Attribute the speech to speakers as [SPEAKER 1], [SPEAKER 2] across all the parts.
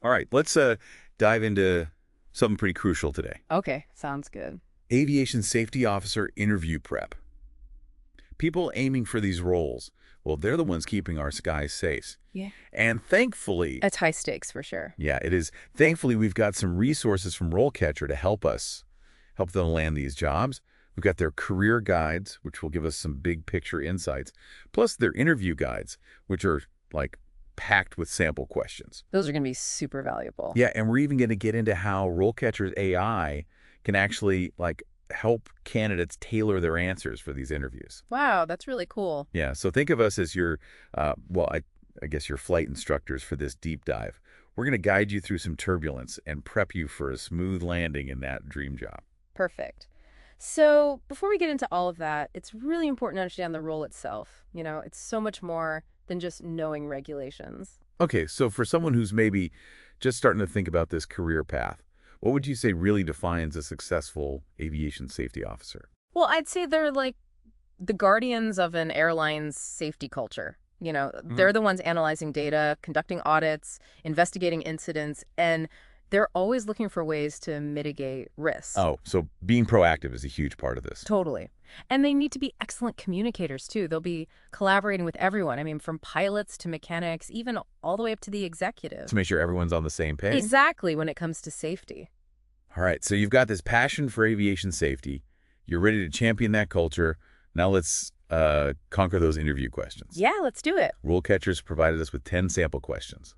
[SPEAKER 1] All right, let's dive into something pretty crucial today.
[SPEAKER 2] Okay, sounds good.
[SPEAKER 1] Aviation Safety Officer interview prep. People aiming for these roles, well, they're the ones keeping our skies safe.
[SPEAKER 2] Yeah.
[SPEAKER 1] And thankfully,
[SPEAKER 2] It's high stakes for sure.
[SPEAKER 1] yeah, it is. Thankfully, we've got some resources from RoleCatcher to help them land these jobs. We've got their career guides, which will give us some big picture insights, plus their interview guides, which are like packed with sample questions.
[SPEAKER 2] Those are going to be super valuable.
[SPEAKER 1] Yeah, and we're even going to get into how RoleCatcher's AI can actually help candidates tailor their answers for these interviews.
[SPEAKER 2] Wow, that's really cool.
[SPEAKER 1] Yeah, so think of us as your, I guess your flight instructors for this deep dive. We're going to guide you through some turbulence and prep you for a smooth landing in that dream job.
[SPEAKER 2] Perfect. So before we get into all of that, it's really important to understand the role itself. It's so much more than just knowing regulations.
[SPEAKER 1] Okay, so for someone who's maybe just starting to think about this career path, what would you say really defines a successful aviation safety officer?
[SPEAKER 2] Well, I'd say they're like the guardians of an airline's safety culture. They're the ones analyzing data, conducting audits, investigating incidents, and they're always looking for ways to mitigate risks.
[SPEAKER 1] Oh, so being proactive is a huge part of this.
[SPEAKER 2] Totally. And they need to be excellent communicators, too. They'll be collaborating with everyone. I mean, from pilots to mechanics, even all the way up to the executive.
[SPEAKER 1] To make sure everyone's on the same page?
[SPEAKER 2] Exactly, when it comes to safety.
[SPEAKER 1] All right, so you've got this passion for aviation safety. You're ready to champion that culture. Now let's conquer those interview questions.
[SPEAKER 2] Yeah, let's do it.
[SPEAKER 1] RoleCatcher's provided us with 10 sample questions.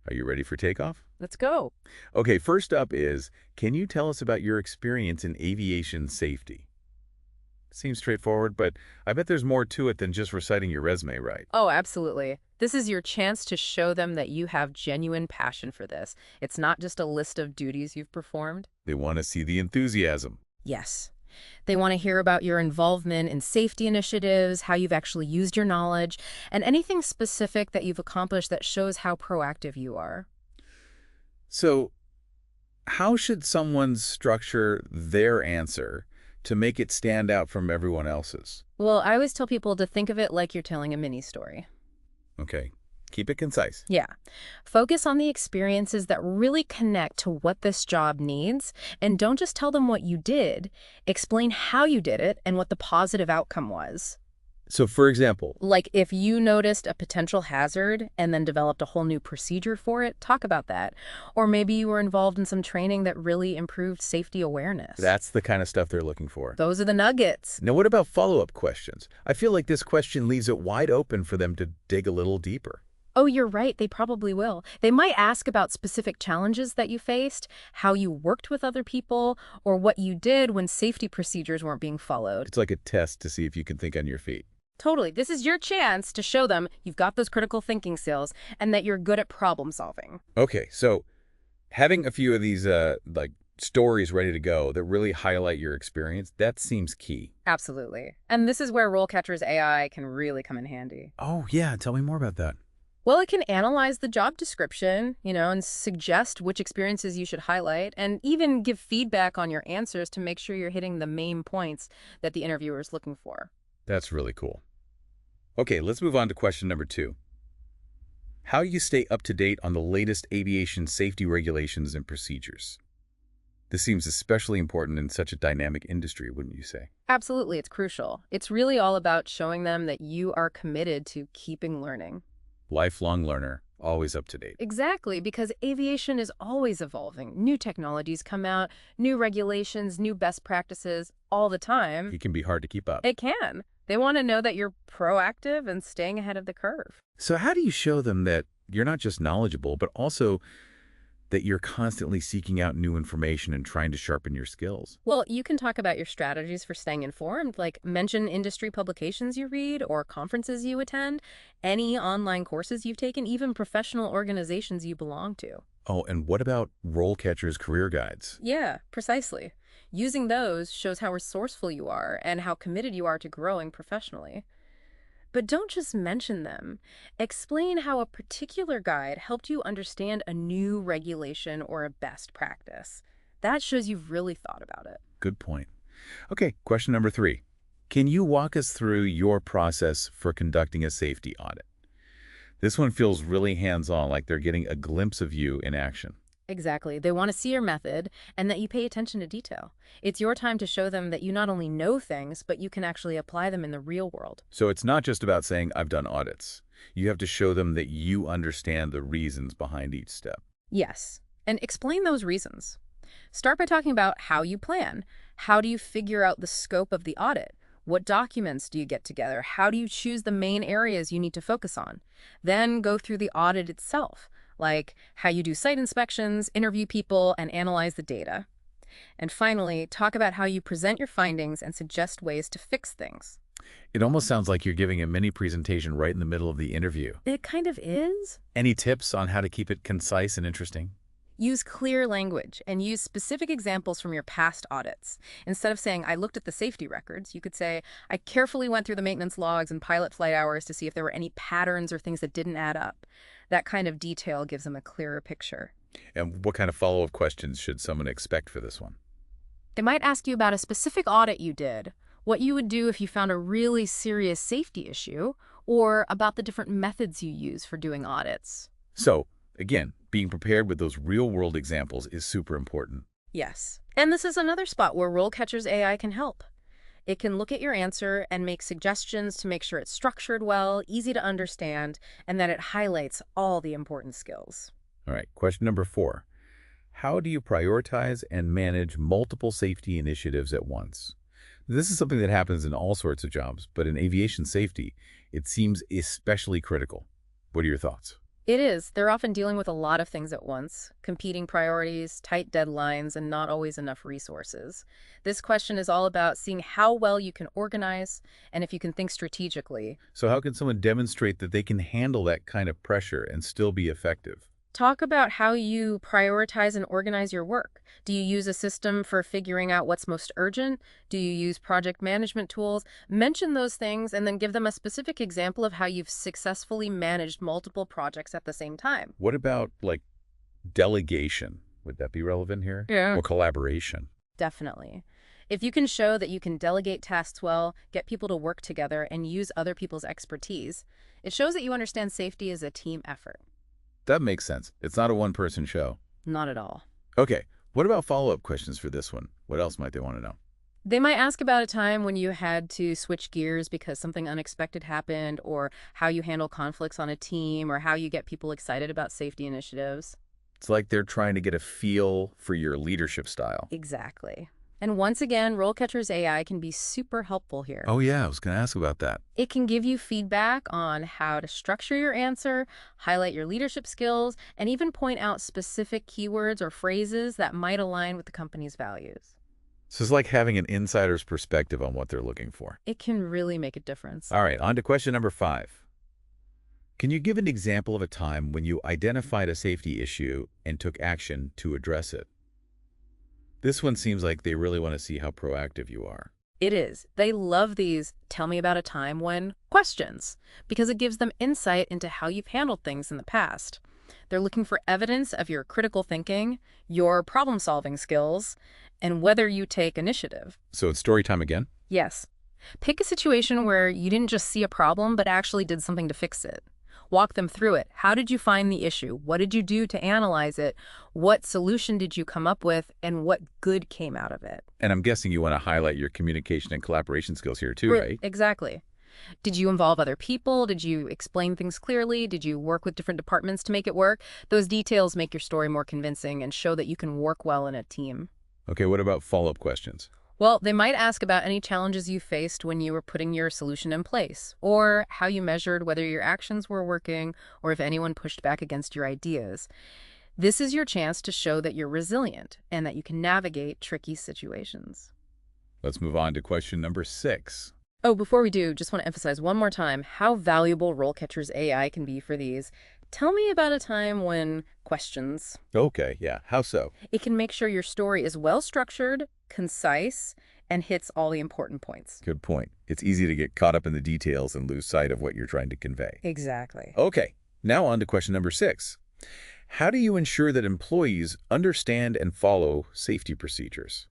[SPEAKER 1] Are you ready for takeoff?
[SPEAKER 2] Let's go.
[SPEAKER 1] Okay, first up is, can you tell us about your experience in aviation safety? Seems straightforward, but I bet there's more to it than just reciting your resume, right?
[SPEAKER 2] Oh, absolutely. This is your chance to show them that you have genuine passion for this. It's not just a list of duties you've performed.
[SPEAKER 1] They want to see the enthusiasm.
[SPEAKER 2] Yes. They want to hear about your involvement in safety initiatives, how you've actually used your knowledge, and anything specific that you've accomplished that shows how proactive you are.
[SPEAKER 1] So, how should someone structure their answer to make it stand out from everyone else's?
[SPEAKER 2] Well, I always tell people to think of it like you're telling a mini story.
[SPEAKER 1] Okay, keep it concise.
[SPEAKER 2] Yeah. Focus on the experiences that really connect to what this job needs, and don't just tell them what you did. Explain how you did it and what the positive outcome was.
[SPEAKER 1] So, for example,
[SPEAKER 2] Like if you noticed a potential hazard and then developed a whole new procedure for it, talk about that. Or maybe you were involved in some training that really improved safety awareness.
[SPEAKER 1] that's the kind of stuff they're looking for.
[SPEAKER 2] Those are the nuggets.
[SPEAKER 1] Now, what about follow-up questions? I feel like this question leaves it wide open for them to dig a little deeper.
[SPEAKER 2] Oh, you're right. They probably will. They might ask about specific challenges that you faced, how you worked with other people, or what you did when safety procedures weren't being followed.
[SPEAKER 1] It's like a test to see if you can think on your feet.
[SPEAKER 2] Totally. This is your chance to show them you've got those critical thinking skills and that you're good at problem solving.
[SPEAKER 1] Okay, so having a few of these stories ready to go that really highlight your experience, that seems key.
[SPEAKER 2] Absolutely. And this is where RoleCatcher's AI can really come in handy.
[SPEAKER 1] Oh, yeah, tell me more about that.
[SPEAKER 2] Well, it can analyze the job description, and suggest which experiences you should highlight, and even give feedback on your answers to make sure you're hitting the main points that the interviewer is looking for.
[SPEAKER 1] That's really cool. Okay, let's move on to question number 2. How you stay up to date on the latest aviation safety regulations and procedures. This seems especially important in such a dynamic industry, wouldn't you say?
[SPEAKER 2] Absolutely, it's crucial. It's really all about showing them that you are committed to keeping learning.
[SPEAKER 1] Lifelong learner, always up to date.
[SPEAKER 2] Exactly, because aviation is always evolving. New technologies come out, new regulations, new best practices all the time.
[SPEAKER 1] It can be hard to keep up.
[SPEAKER 2] It can. They want to know that you're proactive and staying ahead of the curve.
[SPEAKER 1] So how do you show them that you're not just knowledgeable, but also that you're constantly seeking out new information and trying to sharpen your skills?
[SPEAKER 2] Well, you can talk about your strategies for staying informed, like mention industry publications you read or conferences you attend, any online courses you've taken, even professional organizations you belong to.
[SPEAKER 1] Oh, and what about RoleCatcher's career guides?
[SPEAKER 2] Yeah, precisely. Using those shows how resourceful you are and how committed you are to growing professionally. But don't just mention them. Explain how a particular guide helped you understand a new regulation or a best practice. That shows you've really thought about it.
[SPEAKER 1] Good point. Okay, question number 3. Can you walk us through your process for conducting a safety audit? This one feels really hands-on, like they're getting a glimpse of you in action.
[SPEAKER 2] Exactly. They want to see your method and that you pay attention to detail. It's your time to show them that you not only know things, but you can actually apply them in the real world.
[SPEAKER 1] So it's not just about saying, I've done audits. You have to show them that you understand the reasons behind each step.
[SPEAKER 2] Yes. And explain those reasons. Start by talking about how you plan. How do you figure out the scope of the audit? What documents do you get together? How do you choose the main areas you need to focus on? Then go through the audit itself, like how you do site inspections, interview people, and analyze the data. And finally, talk about how you present your findings and suggest ways to fix things.
[SPEAKER 1] It almost sounds like you're giving a mini presentation right in the middle of the interview.
[SPEAKER 2] It kind of is.
[SPEAKER 1] Any tips on how to keep it concise and interesting?
[SPEAKER 2] Use clear language and use specific examples from your past audits. Instead of saying, I looked at the safety records, you could say, I carefully went through the maintenance logs and pilot flight hours to see if there were any patterns or things that didn't add up. That kind of detail gives them a clearer picture.
[SPEAKER 1] And what kind of follow-up questions should someone expect for this one?
[SPEAKER 2] They might ask you about a specific audit you did, what you would do if you found a really serious safety issue, or about the different methods you use for doing audits.
[SPEAKER 1] So, again, being prepared with those real-world examples is super important.
[SPEAKER 2] Yes. And this is another spot where RoleCatcher's AI can help. It can look at your answer and make suggestions to make sure it's structured well, easy to understand, and that it highlights all the important skills.
[SPEAKER 1] All right, question number 4. How do you prioritize and manage multiple safety initiatives at once? This is something that happens in all sorts of jobs, but in aviation safety, it seems especially critical. What are your thoughts?
[SPEAKER 2] It is. They're often dealing with a lot of things at once, competing priorities, tight deadlines, and not always enough resources. This question is all about seeing how well you can organize and if you can think strategically.
[SPEAKER 1] So how can someone demonstrate that they can handle that kind of pressure and still be effective?
[SPEAKER 2] Talk about how you prioritize and organize your work. Do you use a system for figuring out what's most urgent? Do you use project management tools? Mention those things and then give them a specific example of how you've successfully managed multiple projects at the same time.
[SPEAKER 1] What about, like, delegation? Would that be relevant here?
[SPEAKER 2] Yeah.
[SPEAKER 1] Or collaboration?
[SPEAKER 2] Definitely. If you can show that you can delegate tasks well, get people to work together, and use other people's expertise, it shows that you understand safety as a team effort.
[SPEAKER 1] That makes sense. It's not a one-person show.
[SPEAKER 2] Not at all.
[SPEAKER 1] Okay, what about follow-up questions for this one? What else might they want to know?
[SPEAKER 2] They might ask about a time when you had to switch gears because something unexpected happened, or how you handle conflicts on a team, or how you get people excited about safety initiatives.
[SPEAKER 1] It's like they're trying to get a feel for your leadership style.
[SPEAKER 2] Exactly. And once again, RoleCatcher's AI can be super helpful here.
[SPEAKER 1] Oh yeah, I was going to ask about that.
[SPEAKER 2] It can give you feedback on how to structure your answer, highlight your leadership skills, and even point out specific keywords or phrases that might align with the company's values.
[SPEAKER 1] So it's like having an insider's perspective on what they're looking for.
[SPEAKER 2] It can really make a difference.
[SPEAKER 1] All right, on to question number 5. Can you give an example of a time when you identified a safety issue and took action to address it? This one seems like they really want to see how proactive you are.
[SPEAKER 2] It is. They love these "tell me about a time when" questions because it gives them insight into how you've handled things in the past. They're looking for evidence of your critical thinking, your problem-solving skills, and whether you take initiative.
[SPEAKER 1] So it's story time again?
[SPEAKER 2] Yes. Pick a situation where you didn't just see a problem, but actually did something to fix it. Walk them through it. How did you find the issue? What did you do to analyze it? What solution did you come up with? And what good came out of it?
[SPEAKER 1] And I'm guessing you want to highlight your communication and collaboration skills here too, right?
[SPEAKER 2] Exactly. Did you involve other people? Did you explain things clearly? Did you work with different departments to make it work? Those details make your story more convincing and show that you can work well in a team.
[SPEAKER 1] Okay, what about follow-up questions?
[SPEAKER 2] Well, they might ask about any challenges you faced when you were putting your solution in place, or how you measured whether your actions were working, or if anyone pushed back against your ideas. This is your chance to show that you're resilient and that you can navigate tricky situations.
[SPEAKER 1] Let's move on to question number 6.
[SPEAKER 2] Oh, before we do, just want to emphasize one more time how valuable RoleCatcher's AI can be for these. Tell me about a time when questions.
[SPEAKER 1] Okay, yeah. How so?
[SPEAKER 2] It can make sure your story is well-structured, concise, and hits all the important points.
[SPEAKER 1] Good point. It's easy to get caught up in the details and lose sight of what you're trying to convey.
[SPEAKER 2] Exactly.
[SPEAKER 1] Okay, now on to question number 6. How do you ensure that employees understand and follow safety procedures?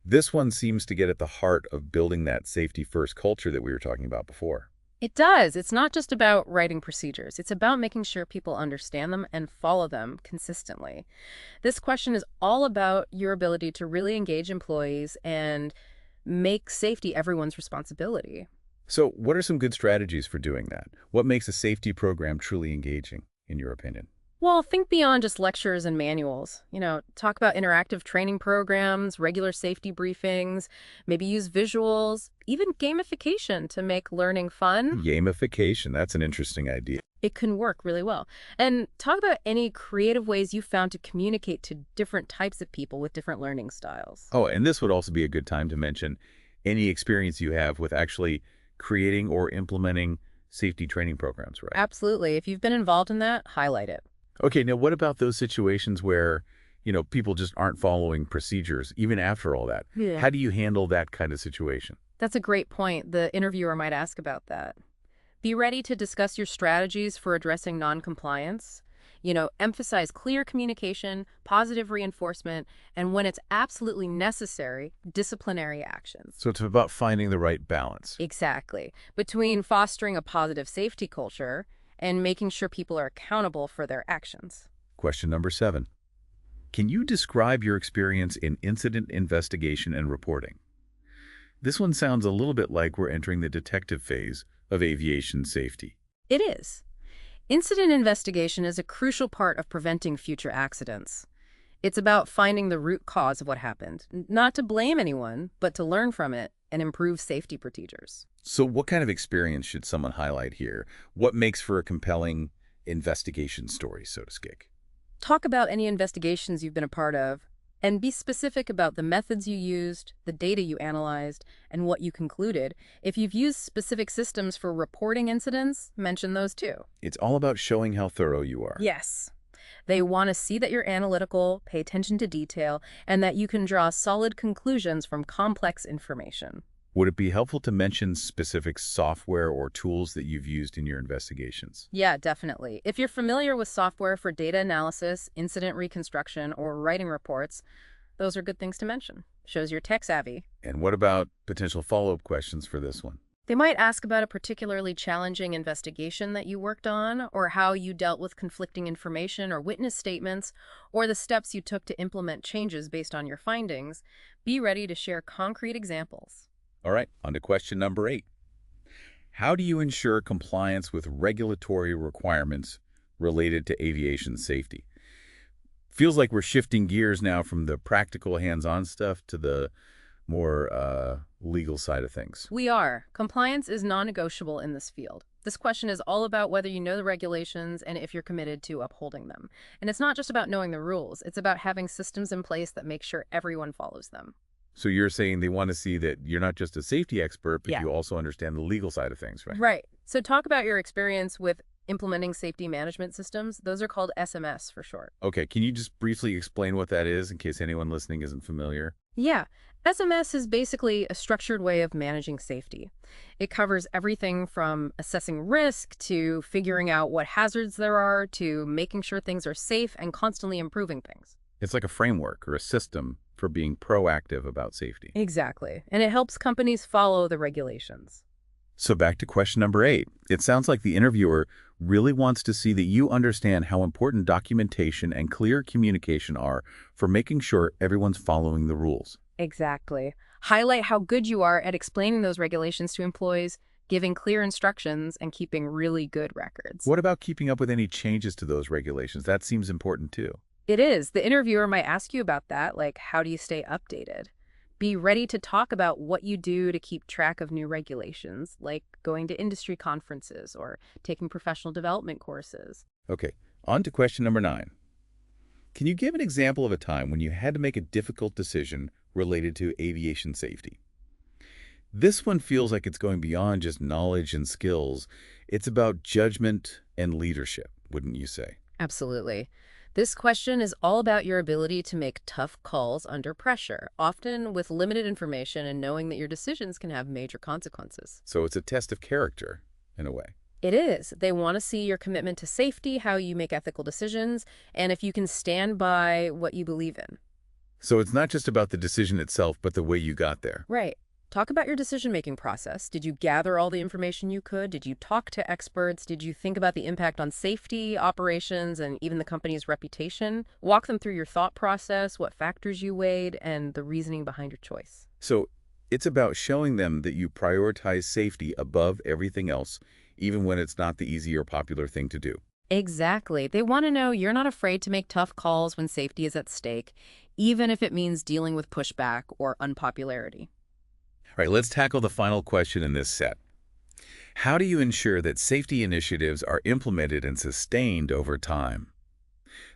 [SPEAKER 1] This one seems to get at the heart of building that safety-first culture that we were talking about before.
[SPEAKER 2] It does. It's not just about writing procedures. It's about making sure people understand them and follow them consistently. This question is all about your ability to really engage employees and make safety everyone's responsibility.
[SPEAKER 1] So what are some good strategies for doing that? What makes a safety program truly engaging, in your opinion?
[SPEAKER 2] Well, think beyond just lectures and manuals. Talk about interactive training programs, regular safety briefings, maybe use visuals, even gamification to make learning fun.
[SPEAKER 1] Gamification, that's an interesting idea.
[SPEAKER 2] It can work really well. And talk about any creative ways you found to communicate to different types of people with different learning styles.
[SPEAKER 1] Oh, and this would also be a good time to mention any experience you have with actually creating or implementing safety training programs, right?
[SPEAKER 2] Absolutely. If you've been involved in that, highlight it.
[SPEAKER 1] Okay, now what about those situations where, people just aren't following procedures, even after all that?
[SPEAKER 2] Yeah.
[SPEAKER 1] How do you handle that kind of situation?
[SPEAKER 2] That's a great point. The interviewer might ask about that. Be ready to discuss your strategies for addressing noncompliance. Emphasize clear communication, positive reinforcement, and when it's absolutely necessary, disciplinary actions.
[SPEAKER 1] So it's about finding the right balance.
[SPEAKER 2] Exactly. Between fostering a positive safety culture and making sure people are accountable for their actions.
[SPEAKER 1] Question number 7. Can you describe your experience in incident investigation and reporting? This one sounds a little bit like we're entering the detective phase of aviation safety.
[SPEAKER 2] It is. Incident investigation is a crucial part of preventing future accidents. It's about finding the root cause of what happened, not to blame anyone, but to learn from it and improve safety procedures.
[SPEAKER 1] So what kind of experience should someone highlight here? What makes for a compelling investigation story, so to speak?
[SPEAKER 2] Talk about any investigations you've been a part of, and be specific about the methods you used, the data you analyzed, and what you concluded. If you've used specific systems for reporting incidents, mention those too.
[SPEAKER 1] It's all about showing how thorough you are.
[SPEAKER 2] Yes. They want to see that you're analytical, pay attention to detail, and that you can draw solid conclusions from complex information.
[SPEAKER 1] Would it be helpful to mention specific software or tools that you've used in your investigations?
[SPEAKER 2] Yeah, definitely. If you're familiar with software for data analysis, incident reconstruction, or writing reports, those are good things to mention. Shows you're tech savvy.
[SPEAKER 1] And what about potential follow-up questions for this one?
[SPEAKER 2] They might ask about a particularly challenging investigation that you worked on, or how you dealt with conflicting information or witness statements, or the steps you took to implement changes based on your findings. Be ready to share concrete examples.
[SPEAKER 1] All right, on to question number 8. How do you ensure compliance with regulatory requirements related to aviation safety? Feels like we're shifting gears now from the practical hands-on stuff to the more legal side of things.
[SPEAKER 2] We are. Compliance is non-negotiable in this field. This question is all about whether you know the regulations and if you're committed to upholding them. And it's not just about knowing the rules. It's about having systems in place that make sure everyone follows them.
[SPEAKER 1] So you're saying they want to see that you're not just a safety expert, but
[SPEAKER 2] Yeah.
[SPEAKER 1] you also understand the legal side of things, right?
[SPEAKER 2] Right. So talk about your experience with implementing safety management systems. Those are called SMS for short.
[SPEAKER 1] Okay, can you just briefly explain what that is in case anyone listening isn't familiar?
[SPEAKER 2] Yeah. SMS is basically a structured way of managing safety. It covers everything from assessing risk to figuring out what hazards there are to making sure things are safe and constantly improving things.
[SPEAKER 1] It's like a framework or a system for being proactive about safety.
[SPEAKER 2] Exactly. And it helps companies follow the regulations.
[SPEAKER 1] So back to question number 8. It sounds like the interviewer really wants to see that you understand how important documentation and clear communication are for making sure everyone's following the rules.
[SPEAKER 2] Exactly. Highlight how good you are at explaining those regulations to employees, giving clear instructions, and keeping really good records.
[SPEAKER 1] What about keeping up with any changes to those regulations? That seems important too.
[SPEAKER 2] It is. The interviewer might ask you about that, like how do you stay updated? Be ready to talk about what you do to keep track of new regulations, like going to industry conferences or taking professional development courses.
[SPEAKER 1] Okay, on to question number 9. Can you give an example of a time when you had to make a difficult decision related to aviation safety? This one feels like it's going beyond just knowledge and skills. It's about judgment and leadership, wouldn't you say?
[SPEAKER 2] Absolutely. This question is all about your ability to make tough calls under pressure, often with limited information and knowing that your decisions can have major consequences.
[SPEAKER 1] So it's a test of character, in a way.
[SPEAKER 2] It is. They want to see your commitment to safety, how you make ethical decisions, and if you can stand by what you believe in.
[SPEAKER 1] So it's not just about the decision itself, but the way you got there.
[SPEAKER 2] Right. Talk about your decision-making process. Did you gather all the information you could? Did you talk to experts? Did you think about the impact on safety, operations, and even the company's reputation? Walk them through your thought process, what factors you weighed, and the reasoning behind your choice.
[SPEAKER 1] So it's about showing them that you prioritize safety above everything else, even when it's not the easy or popular thing to do.
[SPEAKER 2] Exactly. They want to know you're not afraid to make tough calls when safety is at stake, even if it means dealing with pushback or unpopularity.
[SPEAKER 1] All right, let's tackle the final question in this set. How do you ensure that safety initiatives are implemented and sustained over time?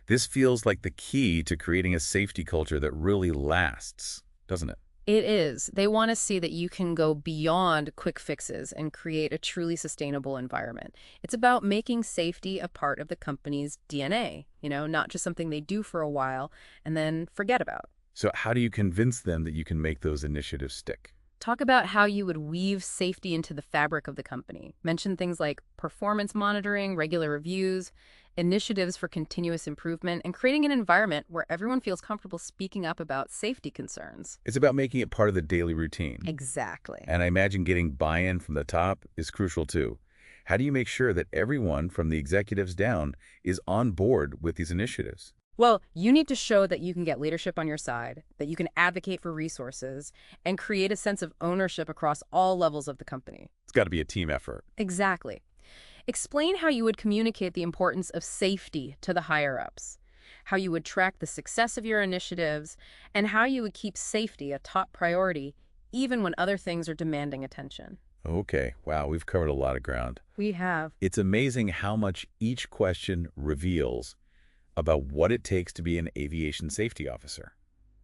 [SPEAKER 1] This feels like the key to creating a safety culture that really lasts, doesn't it?
[SPEAKER 2] It is. They want to see that you can go beyond quick fixes and create a truly sustainable environment. It's about making safety a part of the company's DNA, not just something they do for a while and then forget about.
[SPEAKER 1] So how do you convince them that you can make those initiatives stick?
[SPEAKER 2] Talk about how you would weave safety into the fabric of the company. Mention things like performance monitoring, regular reviews, initiatives for continuous improvement, and creating an environment where everyone feels comfortable speaking up about safety concerns.
[SPEAKER 1] It's about making it part of the daily routine.
[SPEAKER 2] Exactly.
[SPEAKER 1] And I imagine getting buy-in from the top is crucial too. How do you make sure that everyone from the executives down is on board with these initiatives?
[SPEAKER 2] Well, you need to show that you can get leadership on your side, that you can advocate for resources, and create a sense of ownership across all levels of the company.
[SPEAKER 1] It's got to be a team effort.
[SPEAKER 2] Exactly. Explain how you would communicate the importance of safety to the higher-ups, how you would track the success of your initiatives, and how you would keep safety a top priority even when other things are demanding attention.
[SPEAKER 1] Okay, wow, we've covered a lot of ground.
[SPEAKER 2] We have.
[SPEAKER 1] It's amazing how much each question reveals about what it takes to be an aviation safety officer.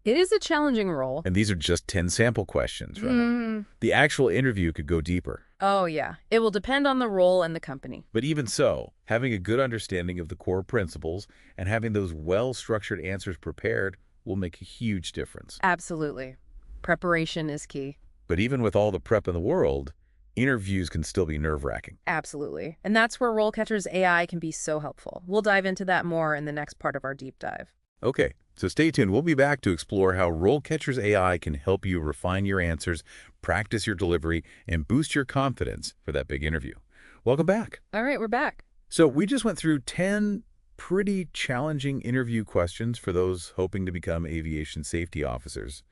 [SPEAKER 2] It is a challenging role.
[SPEAKER 1] And these are just 10 sample questions, right? The actual interview could go deeper.
[SPEAKER 2] Oh, yeah. It will depend on the role and the company.
[SPEAKER 1] But even so, having a good understanding of the core principles and having those well-structured answers prepared will make a huge difference.
[SPEAKER 2] Absolutely. Preparation is key.
[SPEAKER 1] But even with all the prep in the world, interviews can still be nerve-wracking.
[SPEAKER 2] Absolutely. And that's where RoleCatcher's AI can be so helpful. We'll dive into that more in the next part of our deep dive.
[SPEAKER 1] Okay, so stay tuned. We'll be back to explore how RoleCatcher's AI can help you refine your answers, practice your delivery, and boost your confidence for that big interview. Welcome back.
[SPEAKER 2] All right, we're back.
[SPEAKER 1] So we just went through 10 pretty challenging interview questions for those hoping to become aviation safety officers.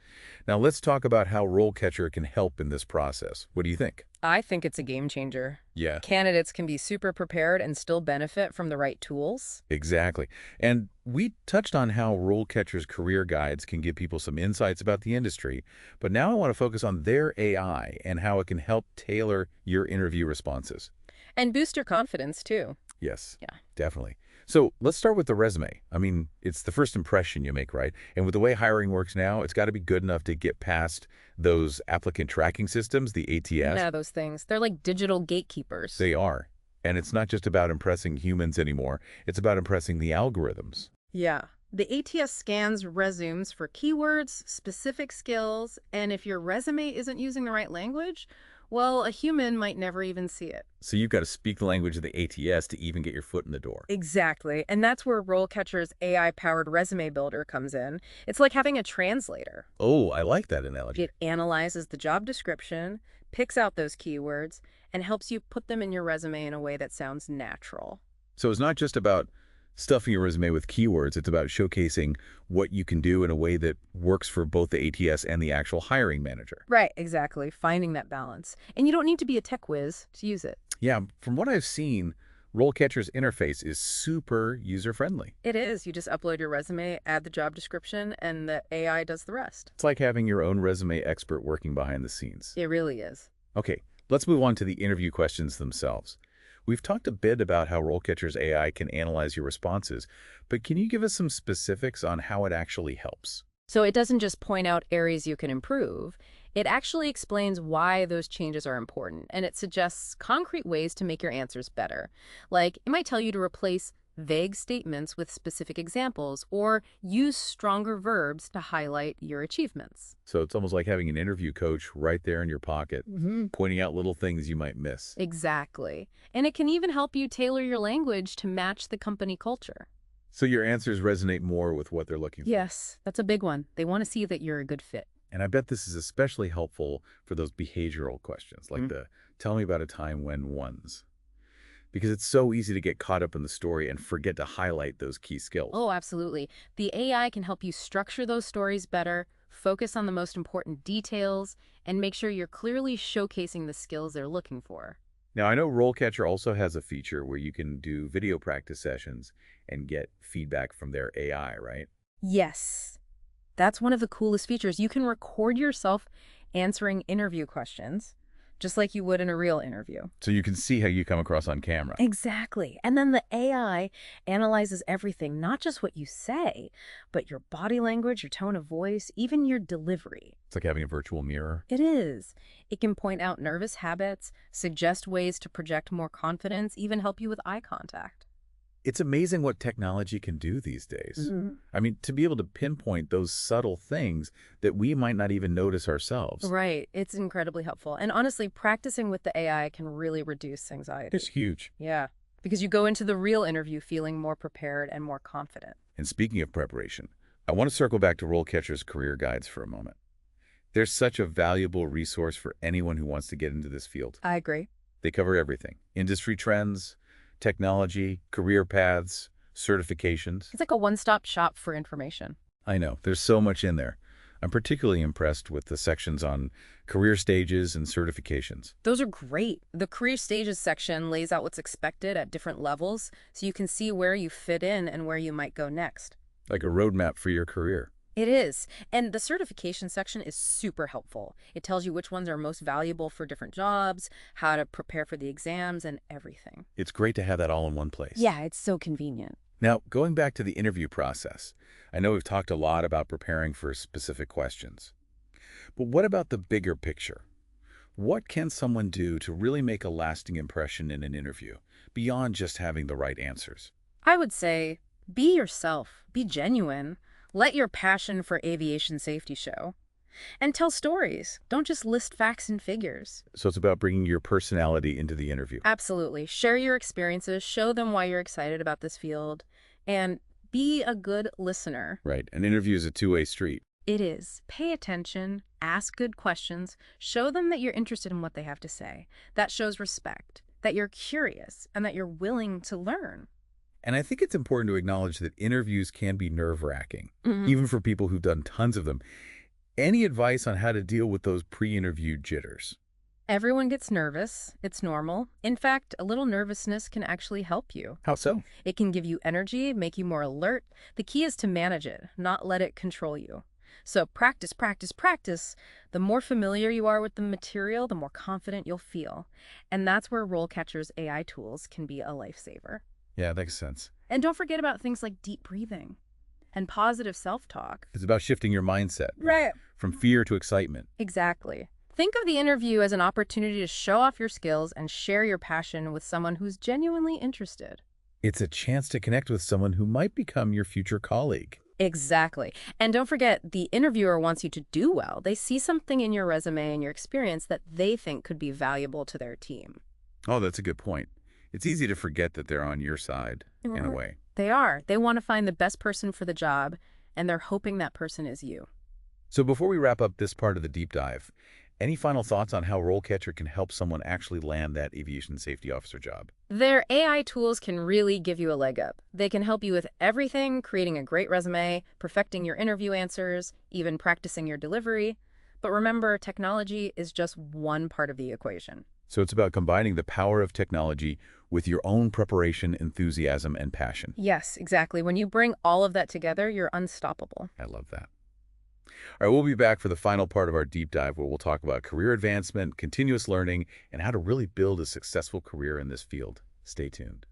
[SPEAKER 1] Now let's talk about how RoleCatcher can help in this process. What do you think?
[SPEAKER 2] I think it's a game changer.
[SPEAKER 1] Yeah,
[SPEAKER 2] Candidates can be super prepared and still benefit from the right tools.
[SPEAKER 1] exactly. And we touched on how RoleCatcher's career guides can give people some insights about the industry, but now I want to focus on their AI and how it can help tailor your interview responses.
[SPEAKER 2] And boost your confidence, too.
[SPEAKER 1] Yes,
[SPEAKER 2] Yeah.
[SPEAKER 1] definitely. So let's start with the resume. I mean, it's the first impression you make, right? And with the way hiring works now, it's got to be good enough to get past those applicant tracking systems, the ATS.
[SPEAKER 2] Yeah, those things. They're like digital gatekeepers.
[SPEAKER 1] They are. And it's not just about impressing humans anymore. It's about impressing the algorithms.
[SPEAKER 2] Yeah. The ATS scans resumes for keywords, specific skills, and if your resume isn't using the right language, well, a human might never even see it.
[SPEAKER 1] So you've got to speak the language of the ATS to even get your foot in the door.
[SPEAKER 2] Exactly. And that's where RoleCatcher's AI-powered resume builder comes in. It's like having a translator.
[SPEAKER 1] Oh, I like that analogy.
[SPEAKER 2] It analyzes the job description, picks out those keywords, and helps you put them in your resume in a way that sounds natural.
[SPEAKER 1] So it's not just about stuffing your resume with keywords. It's about showcasing what you can do in a way that works for both the ATS and the actual hiring manager.
[SPEAKER 2] Right, exactly. Finding that balance. And you don't need to be a tech whiz to use it.
[SPEAKER 1] Yeah, from what I've seen, RoleCatcher's interface is super user-friendly.
[SPEAKER 2] It is. You just upload your resume, add the job description, and the AI does the rest.
[SPEAKER 1] It's like having your own resume expert working behind the scenes.
[SPEAKER 2] It really is.
[SPEAKER 1] Okay, let's move on to the interview questions themselves. We've talked a bit about how RoleCatcher's AI can analyze your responses, but can you give us some specifics on how it actually helps?
[SPEAKER 2] So it doesn't just point out areas you can improve. It actually explains why those changes are important, and it suggests concrete ways to make your answers better. Like, it might tell you to replace vague statements with specific examples or use stronger verbs to highlight your achievements.
[SPEAKER 1] So it's almost like having an interview coach right there in your pocket, pointing out little things you might miss.
[SPEAKER 2] Exactly. And it can even help you tailor your language to match the company culture.
[SPEAKER 1] So your answers resonate more with what they're looking for.
[SPEAKER 2] Yes, that's a big one. They want to see that you're a good fit.
[SPEAKER 1] And I bet this is especially helpful for those behavioral questions, like the tell me about a time when ones. Because it's so easy to get caught up in the story and forget to highlight those key skills.
[SPEAKER 2] Oh, absolutely. The AI can help you structure those stories better, focus on the most important details, and make sure you're clearly showcasing the skills they're looking for.
[SPEAKER 1] Now, I know RoleCatcher also has a feature where you can do video practice sessions and get feedback from their AI, right?
[SPEAKER 2] Yes, that's one of the coolest features. You can record yourself answering interview questions, just like you would in a real interview.
[SPEAKER 1] So you can see how you come across on camera.
[SPEAKER 2] Exactly. And then the AI analyzes everything, not just what you say, but your body language, your tone of voice, even your delivery.
[SPEAKER 1] It's like having a virtual mirror.
[SPEAKER 2] It is. It can point out nervous habits, suggest ways to project more confidence, even help you with eye contact.
[SPEAKER 1] It's amazing what technology can do these days. I mean, to be able to pinpoint those subtle things that we might not even notice ourselves.
[SPEAKER 2] Right. It's incredibly helpful. And honestly, practicing with the AI can really reduce anxiety.
[SPEAKER 1] It's huge.
[SPEAKER 2] Yeah, because you go into the real interview feeling more prepared and more confident.
[SPEAKER 1] And speaking of preparation, I want to circle back to RoleCatcher's career guides for a moment. They're such a valuable resource for anyone who wants to get into this field.
[SPEAKER 2] I agree.
[SPEAKER 1] They cover everything: industry trends, technology, career paths, certifications.
[SPEAKER 2] It's like a one-stop shop for information.
[SPEAKER 1] I know, there's so much in there. I'm particularly impressed with the sections on career stages and certifications.
[SPEAKER 2] Those are great. The career stages section lays out what's expected at different levels, so you can see where you fit in and where you might go next.
[SPEAKER 1] Like a roadmap for your career.
[SPEAKER 2] It is. And the certification section is super helpful. It tells you which ones are most valuable for different jobs, how to prepare for the exams, and everything.
[SPEAKER 1] It's great to have that all in one place.
[SPEAKER 2] Yeah, it's so convenient.
[SPEAKER 1] Now, going back to the interview process, I know we've talked a lot about preparing for specific questions. But what about the bigger picture? What can someone do to really make a lasting impression in an interview, beyond just having the right answers?
[SPEAKER 2] I would say, be yourself. Be genuine. Let your passion for aviation safety show. And tell stories. Don't just list facts and figures.
[SPEAKER 1] So it's about bringing your personality into the interview.
[SPEAKER 2] Absolutely. Share your experiences. Show them why you're excited about this field. And be a good listener.
[SPEAKER 1] Right. An interview is a two-way street.
[SPEAKER 2] It is. Pay attention. Ask good questions. Show them that you're interested in what they have to say. That shows respect, that you're curious, and that you're willing to learn.
[SPEAKER 1] And I think it's important to acknowledge that interviews can be nerve-wracking, even for people who've done tons of them. Any advice on how to deal with those pre-interview jitters?
[SPEAKER 2] Everyone gets nervous. It's normal. In fact, a little nervousness can actually help you.
[SPEAKER 1] How so?
[SPEAKER 2] It can give you energy, make you more alert. The key is to manage it, not let it control you. So practice, practice, practice. The more familiar you are with the material, the more confident you'll feel. And that's where RoleCatcher's AI tools can be a lifesaver.
[SPEAKER 1] Yeah, that makes sense.
[SPEAKER 2] And don't forget about things like deep breathing and positive self-talk.
[SPEAKER 1] It's about shifting your mindset.
[SPEAKER 2] Right.
[SPEAKER 1] From fear to excitement.
[SPEAKER 2] Exactly. Think of the interview as an opportunity to show off your skills and share your passion with someone who's genuinely interested.
[SPEAKER 1] It's a chance to connect with someone who might become your future colleague.
[SPEAKER 2] Exactly. And don't forget, the interviewer wants you to do well. They see something in your resume and your experience that they think could be valuable to their team.
[SPEAKER 1] Oh, that's a good point. It's easy to forget that they're on your side, in a way.
[SPEAKER 2] They are. They want to find the best person for the job, and they're hoping that person is you.
[SPEAKER 1] So before we wrap up this part of the deep dive, any final thoughts on how RoleCatcher can help someone actually land that aviation safety officer job?
[SPEAKER 2] Their AI tools can really give you a leg up. They can help you with everything, creating a great resume, perfecting your interview answers, even practicing your delivery. But remember, technology is just one part of the equation.
[SPEAKER 1] So it's about combining the power of technology with your own preparation, enthusiasm, and passion.
[SPEAKER 2] Yes, exactly. When you bring all of that together, you're unstoppable.
[SPEAKER 1] I love that. All right, we'll be back for the final part of our deep dive where we'll talk about career advancement, continuous learning, and how to really build a successful career in this field. Stay tuned.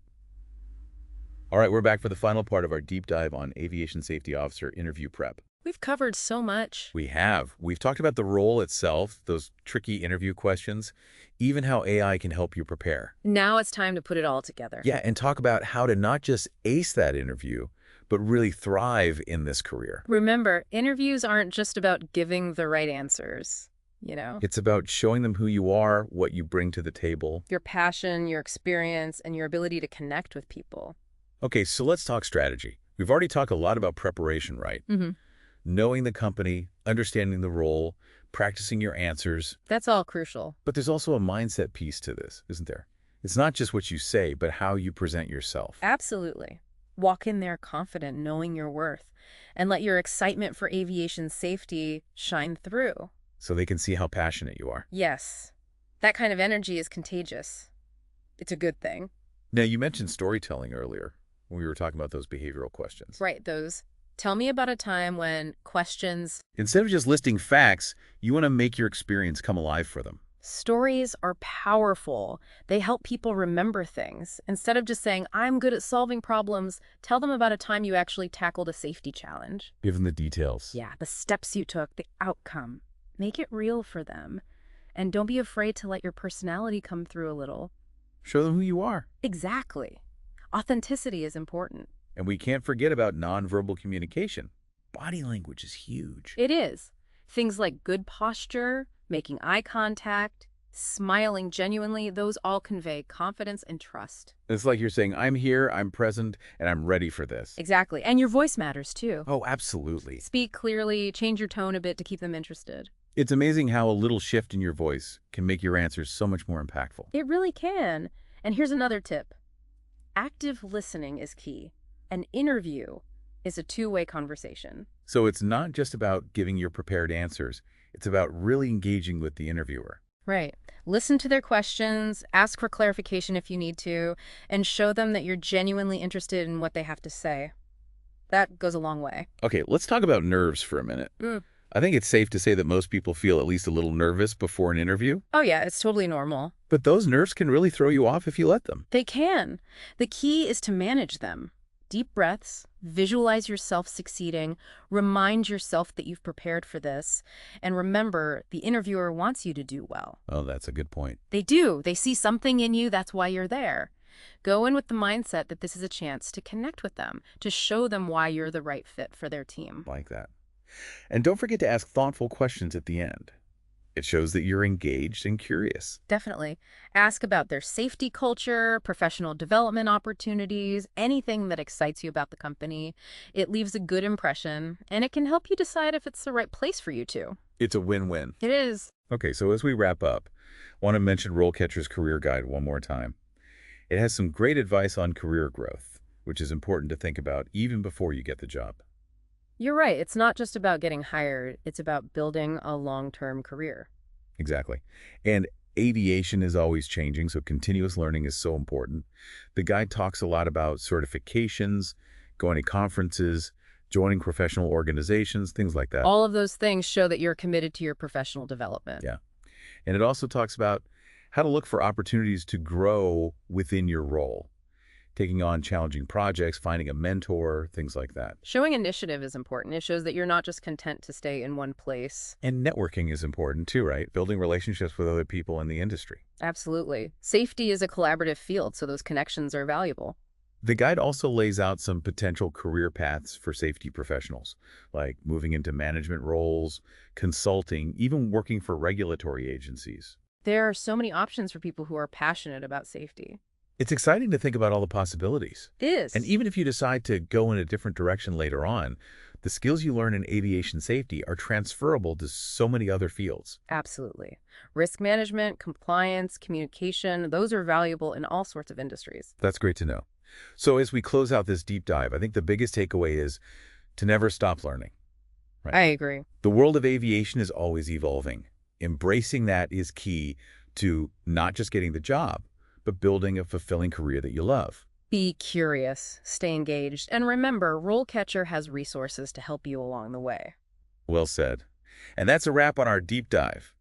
[SPEAKER 1] All right, we're back for the final part of our deep dive on aviation safety officer interview prep.
[SPEAKER 2] We've covered so much.
[SPEAKER 1] We have. We've talked about the role itself, those tricky interview questions, even how AI can help you prepare.
[SPEAKER 2] Now it's time to put it all together.
[SPEAKER 1] Yeah, and talk about how to not just ace that interview, but really thrive in this career.
[SPEAKER 2] Remember, interviews aren't just about giving the right answers,
[SPEAKER 1] It's about showing them who you are, what you bring to the table.
[SPEAKER 2] Your passion, your experience, and your ability to connect with people.
[SPEAKER 1] Okay, so let's talk strategy. We've already talked a lot about preparation, right? knowing the company, understanding the role, practicing your answers.
[SPEAKER 2] That's all crucial.
[SPEAKER 1] But there's also a mindset piece to this, isn't there? It's not just what you say, but how you present yourself.
[SPEAKER 2] Absolutely. Walk in there confident, knowing your worth, and let your excitement for aviation safety shine through.
[SPEAKER 1] So they can see how passionate you are.
[SPEAKER 2] Yes, that kind of energy is contagious. It's a good thing.
[SPEAKER 1] Now, you mentioned storytelling earlier when we were talking about those behavioral questions.
[SPEAKER 2] Right, those. Tell me about a time when questions.
[SPEAKER 1] Instead of just listing facts, you want to make your experience come alive for them.
[SPEAKER 2] Stories are powerful. They help people remember things. Instead of just saying, I'm good at solving problems, tell them about a time you actually tackled a safety challenge.
[SPEAKER 1] Give them the details.
[SPEAKER 2] Yeah, the steps you took, the outcome. Make it real for them. And don't be afraid to let your personality come through a little.
[SPEAKER 1] Show them who you are.
[SPEAKER 2] Exactly. Authenticity is important.
[SPEAKER 1] And we can't forget about nonverbal communication. Body language is huge.
[SPEAKER 2] It is. Things like good posture, making eye contact, smiling genuinely, those all convey confidence and trust.
[SPEAKER 1] It's like you're saying, I'm here, I'm present, and I'm ready for this.
[SPEAKER 2] Exactly. And your voice matters too.
[SPEAKER 1] Oh, absolutely.
[SPEAKER 2] Speak clearly, change your tone a bit to keep them interested.
[SPEAKER 1] It's amazing how a little shift in your voice can make your answers so much more impactful.
[SPEAKER 2] It really can. And here's another tip. Active listening is key. An interview is a two-way conversation.
[SPEAKER 1] So it's not just about giving your prepared answers. It's about really engaging with the interviewer.
[SPEAKER 2] Right. Listen to their questions, ask for clarification if you need to, and show them that you're genuinely interested in what they have to say. That goes a long way.
[SPEAKER 1] Okay, let's talk about nerves for a minute. I think it's safe to say that most people feel at least a little nervous before an interview.
[SPEAKER 2] Oh yeah, it's totally normal.
[SPEAKER 1] But those nerves can really throw you off if you let them.
[SPEAKER 2] They can. The key is to manage them. Deep breaths, visualize yourself succeeding, remind yourself that you've prepared for this, and remember, the interviewer wants you to do well.
[SPEAKER 1] Oh, that's a good point.
[SPEAKER 2] They do. They see something in you, that's why you're there. Go in with the mindset that this is a chance to connect with them, to show them why you're the right fit for their team.
[SPEAKER 1] Like that. And don't forget to ask thoughtful questions at the end. It shows that you're engaged and curious.
[SPEAKER 2] Definitely. Ask about their safety culture, professional development opportunities, anything that excites you about the company. It leaves a good impression, and it can help you decide if it's the right place for you to.
[SPEAKER 1] It's a win-win.
[SPEAKER 2] It is.
[SPEAKER 1] Okay, so as we wrap up, I want to mention RoleCatcher's Career Guide one more time. It has some great advice on career growth, which is important to think about even before you get the job.
[SPEAKER 2] You're right. It's not just about getting hired. It's about building a long-term career.
[SPEAKER 1] Exactly. And aviation is always changing, so continuous learning is so important. The guide talks a lot about certifications, going to conferences, joining professional organizations, things like that.
[SPEAKER 2] All of those things show that you're committed to your professional development.
[SPEAKER 1] Yeah. And it also talks about how to look for opportunities to grow within your role, taking on challenging projects, finding a mentor, things like that.
[SPEAKER 2] Showing initiative is important. It shows that you're not just content to stay in one place.
[SPEAKER 1] And networking is important too, right? Building relationships with other people in the industry.
[SPEAKER 2] Absolutely. Safety is a collaborative field, so those connections are valuable.
[SPEAKER 1] The guide also lays out some potential career paths for safety professionals, like moving into management roles, consulting, even working for regulatory agencies.
[SPEAKER 2] There are so many options for people who are passionate about safety.
[SPEAKER 1] It's exciting to think about all the possibilities.
[SPEAKER 2] It is.
[SPEAKER 1] And even if you decide to go in a different direction later on, the skills you learn in aviation safety are transferable to so many other fields.
[SPEAKER 2] Absolutely. Risk management, compliance, communication, those are valuable in all sorts of industries.
[SPEAKER 1] That's great to know. So as we close out this deep dive, I think the biggest takeaway is to never stop learning. Right?
[SPEAKER 2] I agree.
[SPEAKER 1] The world of aviation is always evolving. Embracing that is key to not just getting the job, but building a fulfilling career that you love.
[SPEAKER 2] Be curious, stay engaged, and remember, RoleCatcher has resources to help you along the way.
[SPEAKER 1] Well said. And that's a wrap on our deep dive.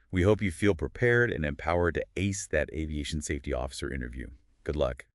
[SPEAKER 1] We hope you feel prepared and empowered to ace that aviation safety officer interview. Good luck.